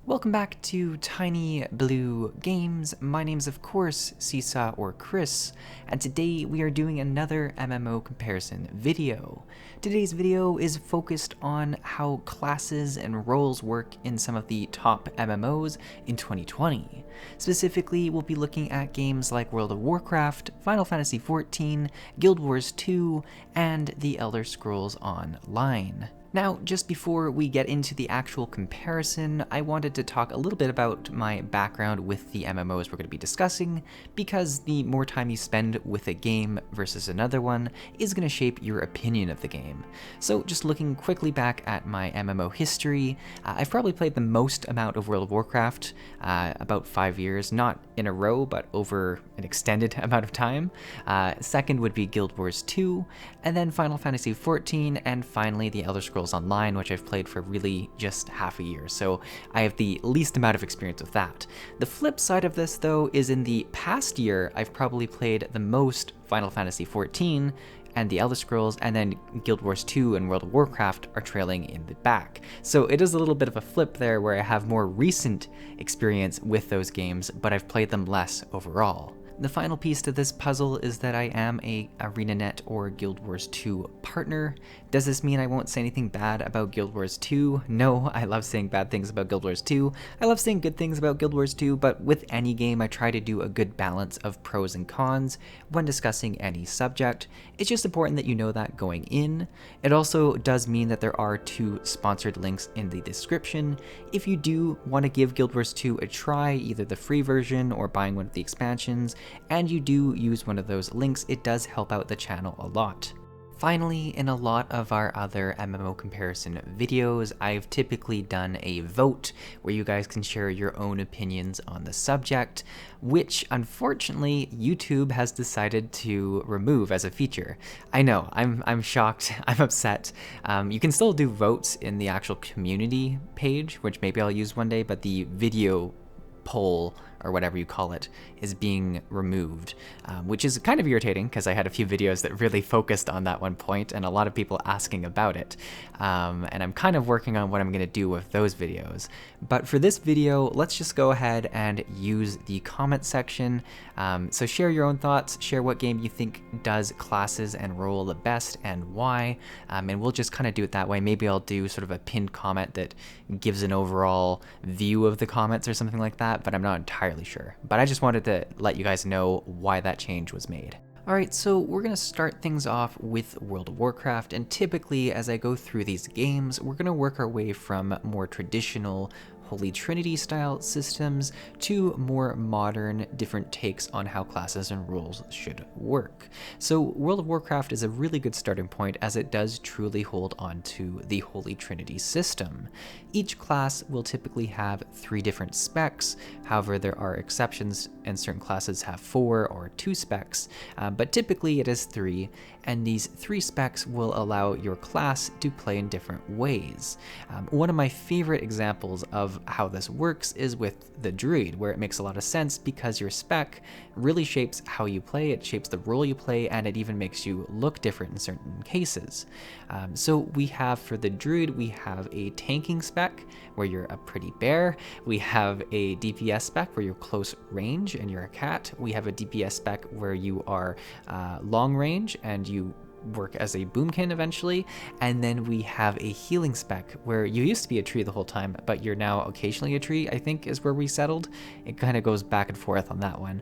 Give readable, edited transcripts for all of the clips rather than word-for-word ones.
Welcome back to TinyBlueGames. My name's of course Seesaw or Chris, and today we are doing another MMO comparison video. Today's video is focused on how classes and roles work in some of the top MMOs in 2020. Specifically, we'll be looking at games like World of Warcraft, Final Fantasy XIV, Guild Wars 2, and The Elder Scrolls Online. Now, just before we get into the actual comparison, I wanted to talk a little bit about my background with the MMOs we're going to be discussing, because the more time you spend with a game versus another one is going to shape your opinion of the game. So just looking quickly back at my MMO history, I've probably played the most amount of World of Warcraft, about 5 years, not in a row, but over an extended amount of time. Second would be Guild Wars 2, and then Final Fantasy XIV, and finally The Elder Scrolls Online, which I've played for really just half a year, so I have the least amount of experience with that. The flip side of this, though, is in the past year, I've probably played the most Final Fantasy XIV and the Elder Scrolls, and then Guild Wars 2 and World of Warcraft are trailing in the back. So it is a little bit of a flip there where I have more recent experience with those games, but I've played them less overall. The final piece to this puzzle is that I am a ArenaNet or Guild Wars 2 partner. Does this mean I won't say anything bad about Guild Wars 2? No, I love saying bad things about Guild Wars 2. I love saying good things about Guild Wars 2, but with any game I try to do a good balance of pros and cons when discussing any subject. It's just important that you know that going in. It also does mean that there are 2 sponsored links in the description. If you do want to give Guild Wars 2 a try, either the free version or buying one of the expansions, and you do use one of those links, it does help out the channel a lot. Finally, in a lot of our other MMO comparison videos, I've typically done a vote where you guys can share your own opinions on the subject, which unfortunately YouTube has decided to remove as a feature. I know, I'm shocked, I'm upset. You can still do votes in the actual community page, which maybe I'll use one day, but the video poll, or whatever you call it, is being removed, which is kind of irritating because I had a few videos that really focused on that one point and a lot of people asking about it. And I'm kind of working on what I'm going to do with those videos. But for this video, let's just go ahead and use the comment section. So share your own thoughts, share what game you think does classes and role the best and why, and we'll just kind of do it that way. Maybe I'll do sort of a pinned comment that gives an overall view of the comments or something like that, but I'm not entirely sure. But I just wanted to let you guys know why that change was made. Alright, so we're going to start things off with World of Warcraft, and typically as I go through these games, we're going to work our way from more traditional Holy Trinity style systems to more modern, different takes on how classes and rules should work. So World of Warcraft is a really good starting point as it does truly hold on to the Holy Trinity system. Each class will typically have 3 different specs, however there are exceptions and certain classes have 4 or 2 specs, but typically it is 3, and these 3 specs will allow your class to play in different ways. One of my favorite examples of how this works is with the Druid, where it makes a lot of sense because your spec really shapes how you play, it shapes the role you play, and it even makes you look different in certain cases. So we have, for the Druid, we have a tanking spec where you're a pretty bear. We have a DPS spec where you're close range and you're a cat. We have a DPS spec where you are long range and you work as a boomkin eventually, and then we have a healing spec where you used to be a tree the whole time, but you're now occasionally a tree, I think is where we settled. It kind of goes back and forth on that one.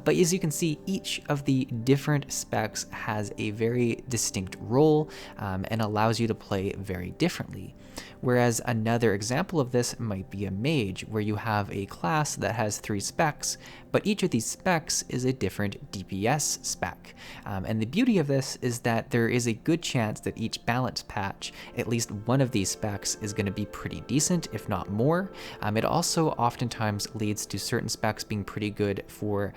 But as you can see, each of the different specs has a very distinct role and allows you to play very differently. Whereas another example of this might be a mage, where you have a class that has 3 specs, but each of these specs is a different DPS spec. And the beauty of this is that there is a good chance that each balance patch, at least one of these specs is going to be pretty decent, if not more. It also oftentimes leads to certain specs being pretty good for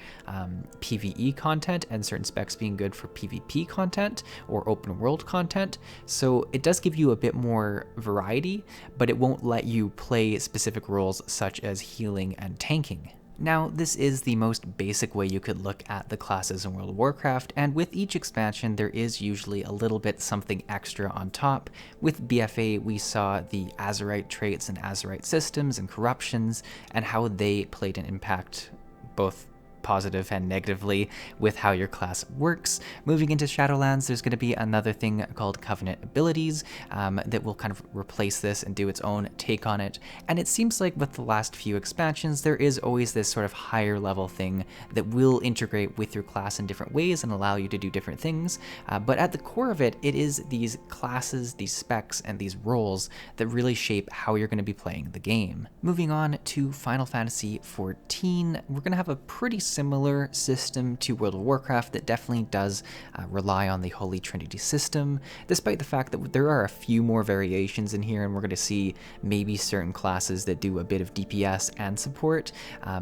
PvE content and certain specs being good for PvP content or open world content. So it does give you a bit more variety, but it won't let you play specific roles such as healing and tanking. Now, this is the most basic way you could look at the classes in World of Warcraft, and with each expansion there is usually a little bit something extra on top. With BFA, we saw the Azerite traits and Azerite systems and corruptions, and how they played an impact both positive and negatively with how your class works. Moving into Shadowlands, there's going to be another thing called Covenant abilities that will kind of replace this and do its own take on it. And it seems like with the last few expansions, there is always this sort of higher level thing that will integrate with your class in different ways and allow you to do different things. But at the core of it, it is these classes, these specs, and these roles that really shape how you're going to be playing the game. Moving on to Final Fantasy XIV, we're going to have a pretty similar system to World of Warcraft that definitely does rely on the Holy Trinity system, despite the fact that there are a few more variations in here, and we're going to see maybe certain classes that do a bit of DPS and support,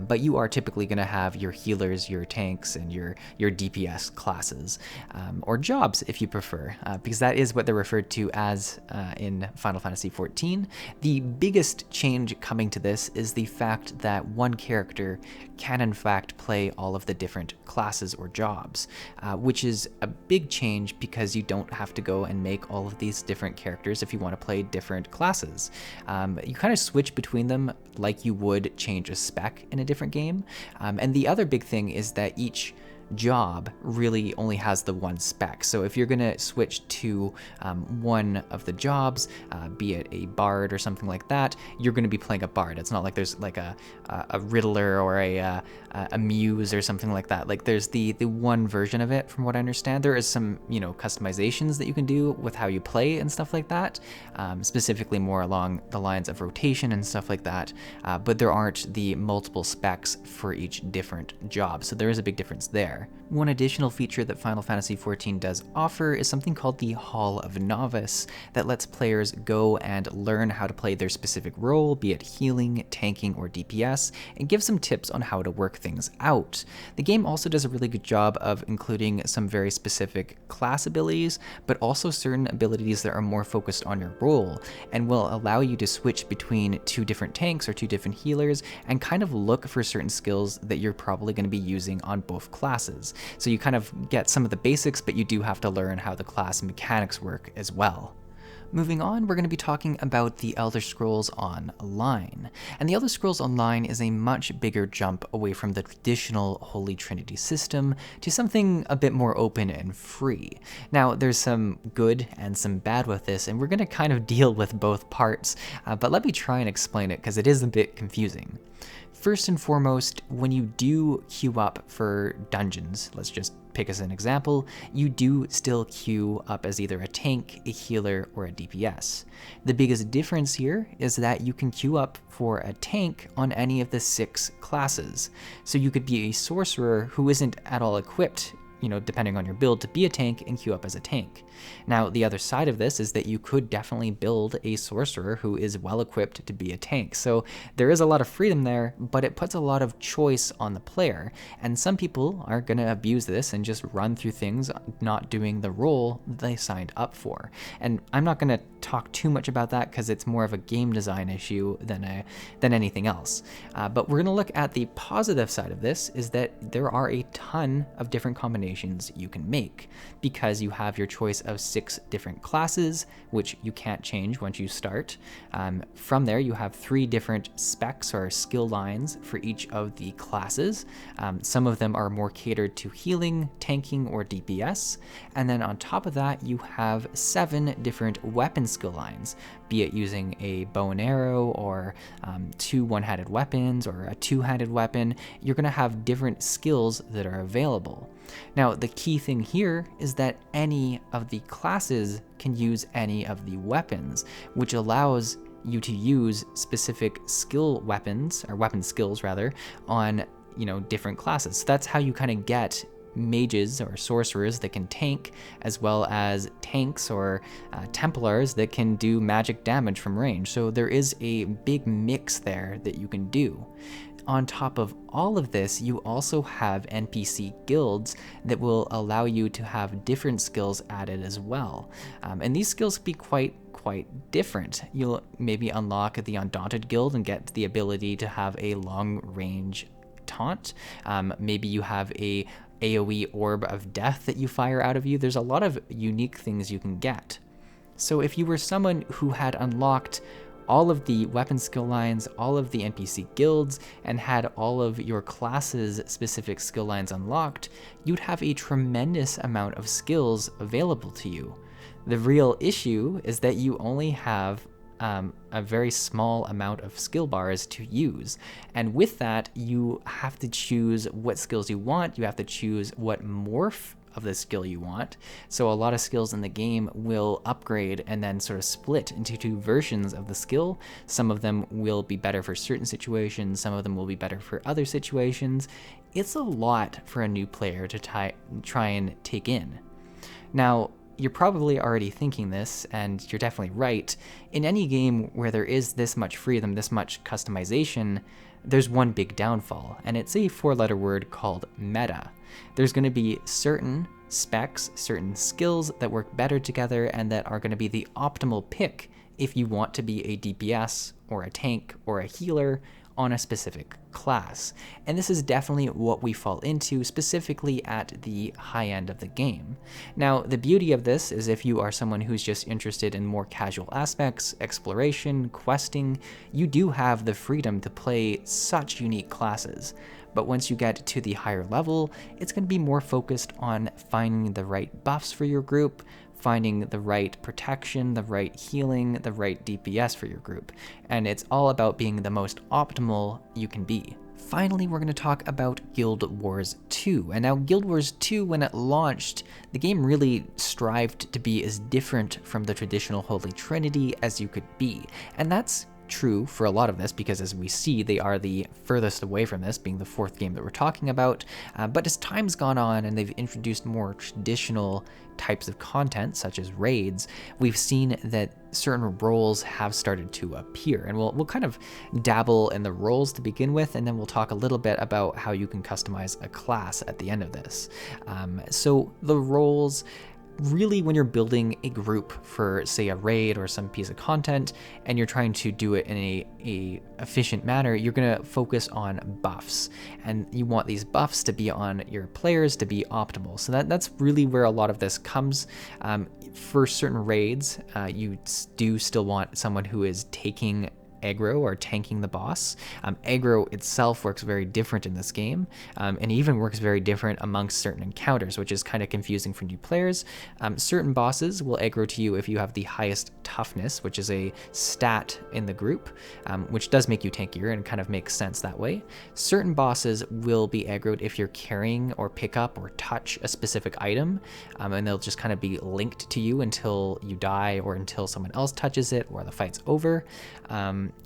but you are typically going to have your healers, your tanks, and your DPS classes, or jobs if you prefer, because that is what they're referred to as in Final Fantasy XIV. The biggest change coming to this is the fact that one character can in fact play all of the different classes or jobs, which is a big change because you don't have to go and make all of these different characters if you want to play different classes. You kind of switch between them like you would change a spec in a different game. And the other big thing is that each job really only has the one spec. So if you're going to switch to one of the jobs, be it a bard or something like that, you're going to be playing a bard. It's not like there's like a riddler or a muse or something like that. Like there's the one version of it, from what I understand. There is some, customizations that you can do with how you play and stuff like that, specifically more along the lines of rotation and stuff like that, but there aren't the multiple specs for each different job. So there is a big difference there. One additional feature that Final Fantasy XIV does offer is something called the Hall of Novice that lets players go and learn how to play their specific role, be it healing, tanking, or DPS, and give some tips on how to work things out. The game also does a really good job of including some very specific class abilities, but also certain abilities that are more focused on your role, and will allow you to switch between two different tanks or two different healers and kind of look for certain skills that you're probably going to be using on both classes. So you kind of get some of the basics, but you do have to learn how the class mechanics work as well. Moving on, we're going to be talking about the Elder Scrolls Online. And the Elder Scrolls Online is a much bigger jump away from the traditional Holy Trinity system to something a bit more open and free. Now, there's some good and some bad with this, and we're going to kind of deal with both parts, but let me try and explain it because it is a bit confusing. First and foremost, when you do queue up for dungeons, let's just pick as an example, you do still queue up as either a tank, a healer, or a DPS. The biggest difference here is that you can queue up for a tank on any of the 6 classes. So you could be a sorcerer who isn't at all equipped, depending on your build, to be a tank and queue up as a tank. Now, the other side of this is that you could definitely build a sorcerer who is well equipped to be a tank. So there is a lot of freedom there, but it puts a lot of choice on the player. And some people are going to abuse this and just run through things not doing the role they signed up for. And I'm not going to talk too much about that because it's more of a game design issue than anything else. But we're going to look at the positive side of this, is that there are a ton of different combinations you can make because you have your choice of 6 different classes, which you can't change once you start. From there, you have 3 different specs or skill lines for each of the classes. Some of them are more catered to healing, tanking, or DPS. And then on top of that, you have 7 different weapon skill lines, be it using a bow and arrow or 2 one-handed weapons or a 2-handed weapon. You're going to have different skills that are available. Now, the key thing here is that any of the classes can use any of the weapons, which allows you to use specific skill weapons, or weapon skills rather, on different classes. So that's how you kind of get mages or sorcerers that can tank, as well as tanks or Templars that can do magic damage from range. So there is a big mix there that you can do. On top of all of this, you also have NPC guilds that will allow you to have different skills added as well. And these skills can be quite different. You'll maybe unlock the Undaunted guild and get the ability to have a long range taunt. Maybe you have a AoE orb of death that you fire out of you. There's a lot of unique things you can get. So if you were someone who had unlocked all of the weapon skill lines, all of the NPC guilds, and had all of your class's specific skill lines unlocked, you'd have a tremendous amount of skills available to you. The real issue is that you only have a very small amount of skill bars to use. And with that, you have to choose what skills you want. You have to choose what morph of the skill you want. So a lot of skills in the game will upgrade and then sort of split into two versions of the skill. Some of them will be better for certain situations. Some of them will be better for other situations. It's a lot for a new player to try and take in. Now, you're probably already thinking this, and you're definitely right. In any game where there is this much freedom, this much customization, there's one big downfall, and it's a 4-letter word called meta. There's going to be certain specs, certain skills that work better together and that are going to be the optimal pick if you want to be a DPS or a tank or a healer on a specific class. And this is definitely what we fall into, specifically at the high end of the game. Now, the beauty of this is if you are someone who's just interested in more casual aspects, exploration, questing, you do have the freedom to play such unique classes. But once you get to the higher level, it's going to be more focused on finding the right buffs for your group, finding the right protection, the right healing, the right DPS for your group. And it's all about being the most optimal you can be. Finally, we're going to talk about Guild Wars 2. And now Guild Wars 2, when it launched, the game really strived to be as different from the traditional Holy Trinity as you could be. And that's true for a lot of this, because as we see, they are the furthest away from this, being the 4th game that we're talking about. But as time's gone on and they've introduced more traditional types of content, such as raids, we've seen that certain roles have started to appear. And we'll kind of dabble in the roles to begin with, and then we'll talk a little bit about how you can customize a class at the end of this. So the roles, really, when you're building a group for, say, a raid or some piece of content, and you're trying to do it in a efficient manner, you're going to focus on buffs, and you want these buffs to be on your players to be optimal. So that's really where a lot of this comes. For certain raids, you do still want someone who is taking aggro or tanking the boss. Aggro itself works very different in this game, and even works very different amongst certain encounters, which is kind of confusing for new players. Certain bosses will aggro to you if you have the highest toughness, which is a stat in the group, which does make you tankier and kind of makes sense that way. Certain bosses will be aggroed if you're carrying or pick up or touch a specific item, and they'll just kind of be linked to you until you die or until someone else touches it or the fight's over.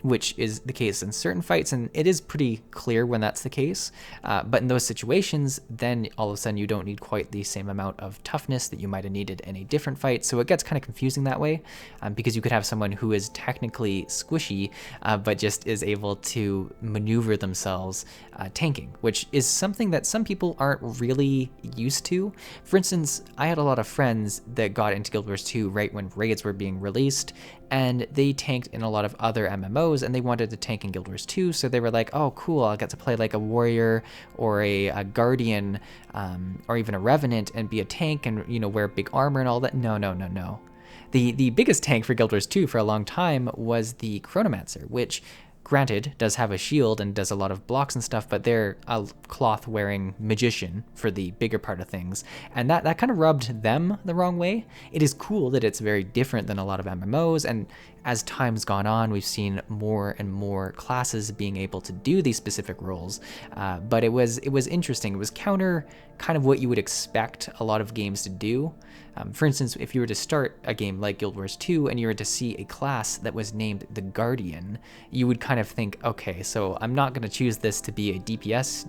Which is the case in certain fights, and it is pretty clear when that's the case. But in those situations, then all of a sudden you don't need quite the same amount of toughness that you might have needed in a different fight. So it gets kind of confusing that way, because you could have someone who is technically squishy, but just is able to maneuver themselves tanking, which is something that some people aren't really used to. For instance, I had a lot of friends that got into Guild Wars 2 right when raids were being released, and they tanked in a lot of other MMOs, and they wanted to tank in Guild Wars 2, so they were like, oh cool, I'll get to play like a warrior or a guardian, or even a revenant and be a tank and, you know, wear big armor and all that. No. The biggest tank for Guild Wars 2 for a long time was the Chronomancer, which granted does have a shield and does a lot of blocks and stuff, but they're a cloth-wearing magician for the bigger part of things, and that kind of rubbed them the wrong way. It is cool that it's very different than a lot of MMOs, and as time's gone on, we've seen more and more classes being able to do these specific roles, but it was interesting. It was counter kind of what you would expect a lot of games to do. For instance, if you were to start a game like Guild Wars 2 and you were to see a class that was named the Guardian, you would kind of think, okay, so I'm not going to choose this to be a DPS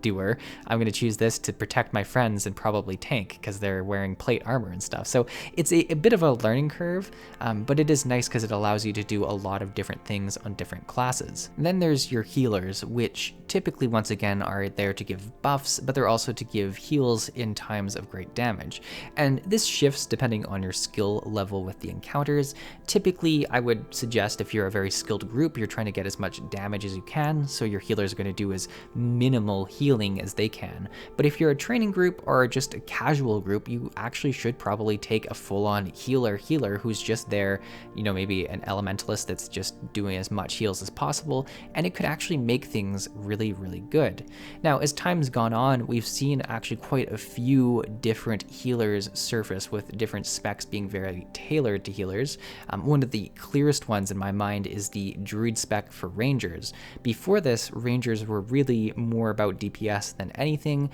doer. I'm going to choose this to protect my friends and probably tank because they're wearing plate armor and stuff. So it's a bit of a learning curve, but it is nice because it allows you to do a lot of different things on different classes. And then there's your healers, which typically, once again, are there to give buffs, but they're also to give heals in times of great damage. And this shifts depending on your skill level with the encounters. Typically, I would suggest if you're a very skilled group, you're trying to get as much damage as you can, so your healers are going to do as minimal healing as they can. But if you're a training group or just a casual group, you actually should probably take a full-on healer who's just there, maybe an elementalist that's just doing as much heals as possible, and it could actually make things really, really good. Now, as time's gone on, we've seen actually quite a few different healers surface with different specs being very tailored to healers. One of the clearest ones in my mind is the druid spec for rangers. Before this, rangers were really more about DPS than anything,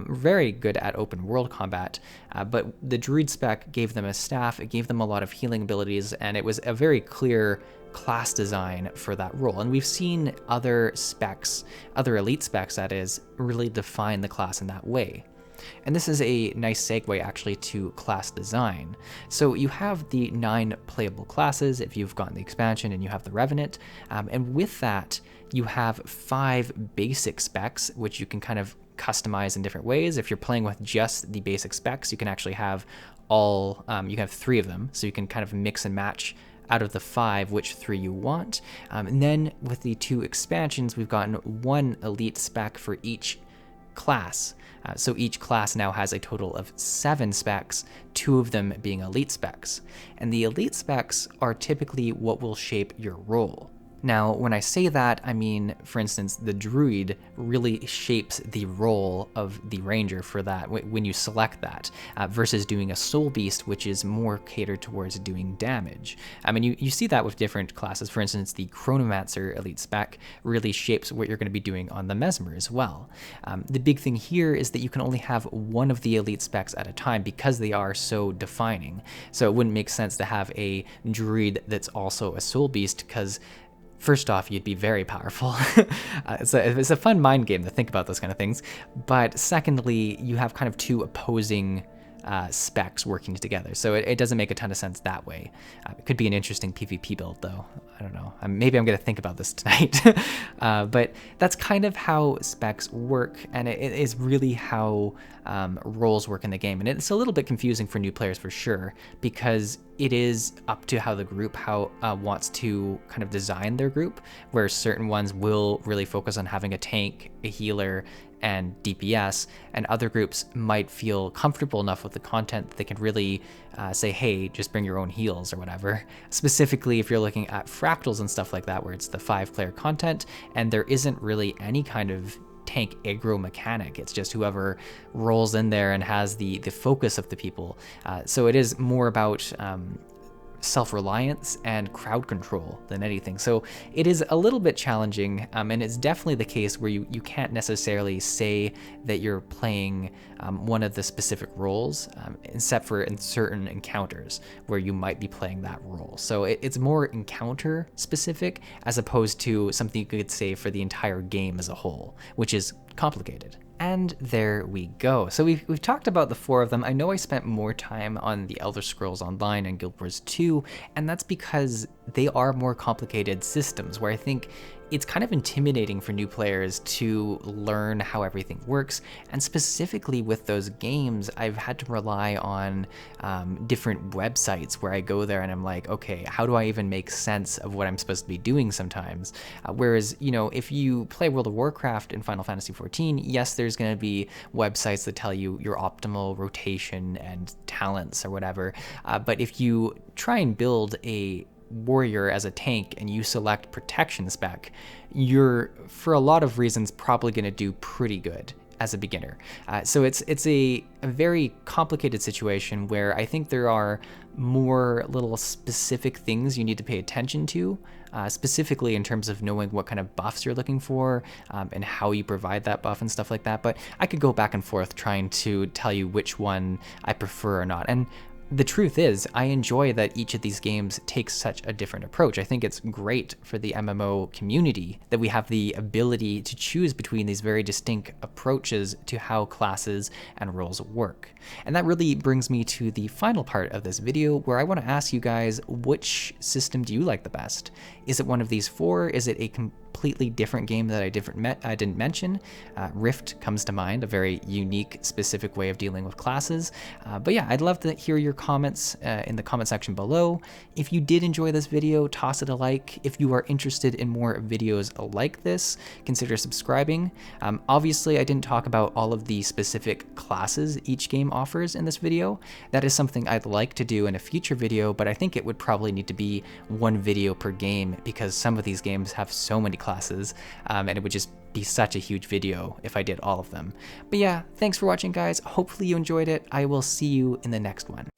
very good at open world combat, but the druid spec gave them a staff, it gave them a lot of healing abilities, and it was a very clear class design for that role. And we've seen other specs, other elite specs that is, really define the class in that way. And this is a nice segue actually to class design. So you have the 9 playable classes if you've gotten the expansion and you have the Revenant, and with that you have 5 basic specs which you can kind of customize in different ways. If you're playing with just the basic specs, you can actually have you have 3 of them, so you can kind of mix and match out of the 5 which 3 you want. And then with the 2 expansions, we've gotten 1 elite spec for each class. So each class now has a total of 7 specs, 2 of them being elite specs. And the elite specs are typically what will shape your role. Now, when I say that, I mean, for instance, the druid really shapes the role of the ranger for that when you select that, versus doing a soul beast, which is more catered towards doing damage. I mean, you see that with different classes. For instance, the chronomancer elite spec really shapes what you're going to be doing on the mesmer as well. The big thing here is that you can only have one of the elite specs at a time because they are so defining. So it wouldn't make sense to have a druid that's also a soul beast, because first off, you'd be very powerful. It's a fun mind game to think about those kind of things. But secondly, you have kind of 2 opposing specs working together. So it doesn't make a ton of sense that way. It could be an interesting PvP build, though. I don't know. Maybe I'm going to think about this tonight. But that's kind of how specs work, and it is really how roles work in the game. And it's a little bit confusing for new players for sure, because it is up to how the group wants to kind of design their group, where certain ones will really focus on having a tank, a healer, and DPS, and other groups might feel comfortable enough with the content that they can really say, hey, just bring your own heals or whatever. Specifically, if you're looking at fractals and stuff like that, where it's the 5-player content, and there isn't really any kind of tank aggro mechanic. It's just whoever rolls in there and has the focus of the people. So it is more about self-reliance and crowd control than anything. So it is a little bit challenging, and it's definitely the case where you can't necessarily say that you're playing one of the specific roles, except for in certain encounters where you might be playing that role. So it's more encounter specific as opposed to something you could say for the entire game as a whole, which is complicated. And there we go. So we've talked about the 4 of them. I know I spent more time on the Elder Scrolls Online and Guild Wars 2, and that's because they are more complicated systems, where I think it's kind of intimidating for new players to learn how everything works. And specifically with those games, I've had to rely on different websites where I go there and I'm like, okay, how do I even make sense of what I'm supposed to be doing sometimes? Whereas, if you play World of Warcraft and Final Fantasy XIV, yes, there's going to be websites that tell you your optimal rotation and talents or whatever. But if you try and build a warrior as a tank and you select protection spec, you're, for a lot of reasons, probably going to do pretty good as a beginner. So it's a very complicated situation where I think there are more little specific things you need to pay attention to, specifically in terms of knowing what kind of buffs you're looking for, and how you provide that buff and stuff like that. But I could go back and forth trying to tell you which one I prefer or not. And The truth is, I enjoy that each of these games takes such a different approach. I think it's great for the MMO community that we have the ability to choose between these very distinct approaches to how classes and roles work. And that really brings me to the final part of this video, where I want to ask you guys, which system do you like the best? Is it one of these four? Is it a completely different game that I didn't mention? Rift comes to mind, a very unique, specific way of dealing with classes. But yeah, I'd love to hear your comments in the comment section below. If you did enjoy this video, toss it a like. If you are interested in more videos like this, consider subscribing. Obviously, I didn't talk about all of the specific classes each game offers in this video. That is something I'd like to do in a future video, but I think it would probably need to be one video per game because some of these games have so many classes, and it would just be such a huge video if I did all of them. But yeah, thanks for watching, guys. Hopefully you enjoyed it. I will see you in the next one.